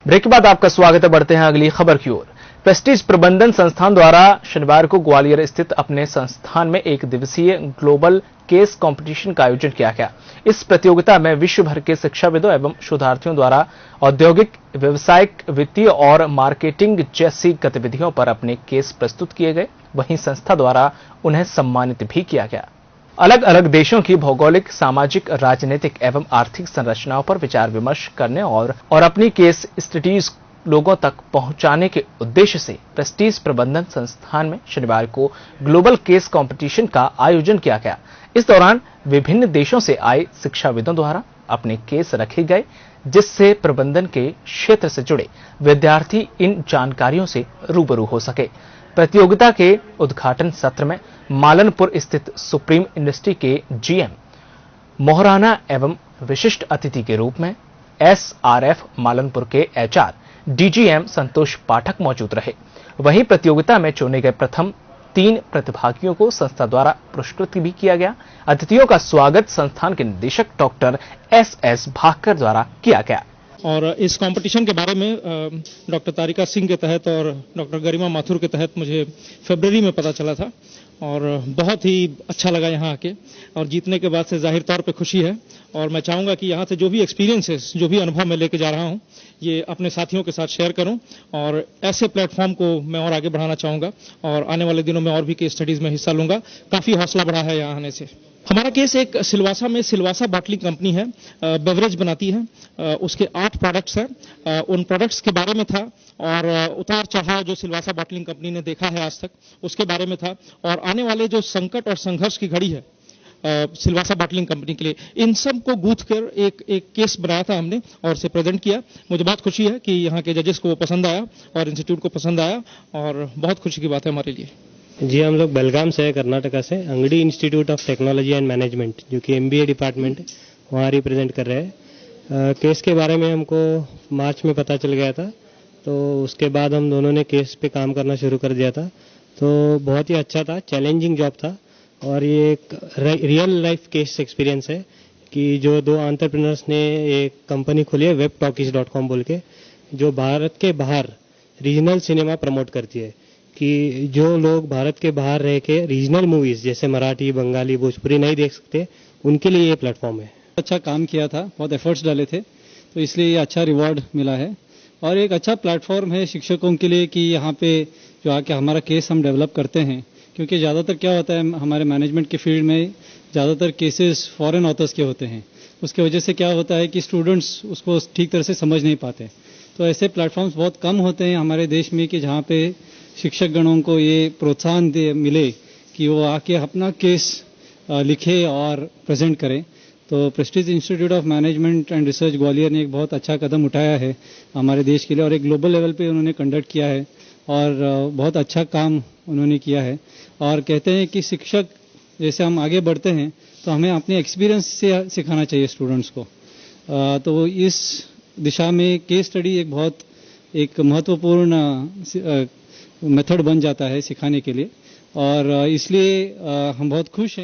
Break के बाद आपका स्वागत है। बढ़ते हैं अगली खबर की ओर। प्रेस्टीज प्रबंधन संस्थान द्वारा शनिवार को ग्वालियर स्थित अपने संस्थान में एक दिवसीय ग्लोबल केस कंपटीशन का आयोजन किया गया। इस प्रतियोगिता में विश्व भर के शिक्षाविदों एवं शोधार्थियों द्वारा औद्योगिक, व्यवसायिक, वित्तीय और मार्केटिंग जैसी गतिविधियों पर अपने केस प्रस्तुत किए गए। वहीं संस्था द्वारा उन्हें सम्मानित भी किया गया। अलग अलग देशों की भौगोलिक, सामाजिक, राजनीतिक एवं आर्थिक संरचनाओं पर विचार विमर्श करने और अपनी केस स्टडीज लोगों तक पहुंचाने के उद्देश्य से प्रेस्टीज प्रबंधन संस्थान में शनिवार को ग्लोबल केस कंपटीशन का आयोजन किया गया। इस दौरान विभिन्न देशों से आए शिक्षाविदों द्वारा अपने केस रखे गए, जिससे प्रबंधन के क्षेत्र से जुड़े विद्यार्थी इन जानकारियों से रूबरू हो सके। प्रतियोगिता के उद्घाटन सत्र में मालनपुर स्थित सुप्रीम इंडस्ट्री के जीएम मोहराना एवं विशिष्ट अतिथि के रूप में एसआरएफ मालनपुर के एचआर डीजीएम संतोष पाठक मौजूद रहे। वहीं प्रतियोगिता में चुने गए प्रथम 3 प्रतिभागियों को संस्था द्वारा पुरस्कृत भी किया गया। अतिथियों का स्वागत संस्थान के निदेशक डॉक्टर एस भाकर द्वारा किया गया। और इस कंपटीशन के बारे में डॉक्टर तारिका सिंह के तहत और डॉक्टर गरिमा माथुर के तहत मुझे फरवरी में पता चला था और बहुत ही अच्छा लगा यहाँ आके। और जीतने के बाद से जाहिर तौर पे खुशी है और मैं चाहूँगा कि यहाँ से जो भी एक्सपीरियंसेस, जो भी अनुभव मैं लेके जा रहा हूँ, ये अपने साथियों के साथ शेयर करूँ और ऐसे प्लेटफॉर्म को मैं और आगे बढ़ाना चाहूँगा और आने वाले दिनों में और भी केस स्टडीज में हिस्सा लूंगा। काफ़ी हौसला बढ़ा है यहाँ आने से। हमारा केस एक सिलवासा में सिलवासा बॉटलिंग कंपनी है, बेवरेज बनाती है। उसके 8 प्रोडक्ट्स हैं। उन प्रोडक्ट्स के बारे में था और उतार चढ़ाव जो सिलवासा बॉटलिंग कंपनी ने देखा है आज तक, उसके बारे में था और आने वाले जो संकट और संघर्ष की घड़ी है सिलवासा बॉटलिंग कंपनी के लिए, इन सब को गूंथ कर एक केस बनाया था हमने और उसे प्रेजेंट किया। मुझे बहुत खुशी है कि यहाँ के जजेस को वो पसंद आया और इंस्टीट्यूट को पसंद आया और बहुत खुशी की बात है हमारे लिए। जी, हम लोग बेलगाम से, कर्नाटका से, Angadi institute of technology and management, जो कि एमबीए डिपार्टमेंट है, वहाँ रिप्रेजेंट कर रहे हैं। केस के बारे में हमको मार्च में पता चल गया था, तो उसके बाद हम दोनों ने केस पे काम करना शुरू कर दिया था। तो बहुत ही अच्छा था, चैलेंजिंग जॉब था और ये एक रियल लाइफ केस एक्सपीरियंस है कि जो 2 एंटरप्रेन्योर्स ने एक कंपनी खोली है webtalkies.com बोल के, जो भारत के बाहर रीजनल सिनेमा प्रमोट करती है कि जो लोग भारत के बाहर रह के रीजनल मूवीज जैसे मराठी, बंगाली, भोजपुरी नहीं देख सकते, उनके लिए ये प्लेटफॉर्म है। अच्छा काम किया था, बहुत एफर्ट्स डाले थे, तो इसलिए ये अच्छा रिवॉर्ड मिला है और एक अच्छा प्लेटफॉर्म है शिक्षकों के लिए कि यहाँ पे जो आके हमारा केस हम डेवलप करते हैं। क्योंकि ज़्यादातर क्या होता है, हमारे मैनेजमेंट के फील्ड में ज़्यादातर केसेस फॉरेन ऑथर्स के होते हैं। उसके वजह से क्या होता है कि स्टूडेंट्स उसको ठीक तरह से समझ नहीं पाते। तो ऐसे प्लेटफॉर्म्स बहुत कम होते हैं हमारे देश में कि जहाँ पे शिक्षक गणों को ये प्रोत्साहन मिले कि वो आके अपना केस लिखे और प्रेजेंट करें। तो Prestige institute of management and research Gwalior ने एक बहुत अच्छा कदम उठाया है हमारे देश के लिए और एक ग्लोबल लेवल पे उन्होंने कंडक्ट किया है और बहुत अच्छा काम उन्होंने किया है। और कहते हैं कि शिक्षक जैसे हम आगे बढ़ते हैं तो हमें अपने एक्सपीरियंस से सिखाना चाहिए स्टूडेंट्स को। तो इस दिशा में केस स्टडी एक महत्वपूर्ण मेथड बन जाता है सिखाने के लिए और इसलिए हम बहुत खुश हैं।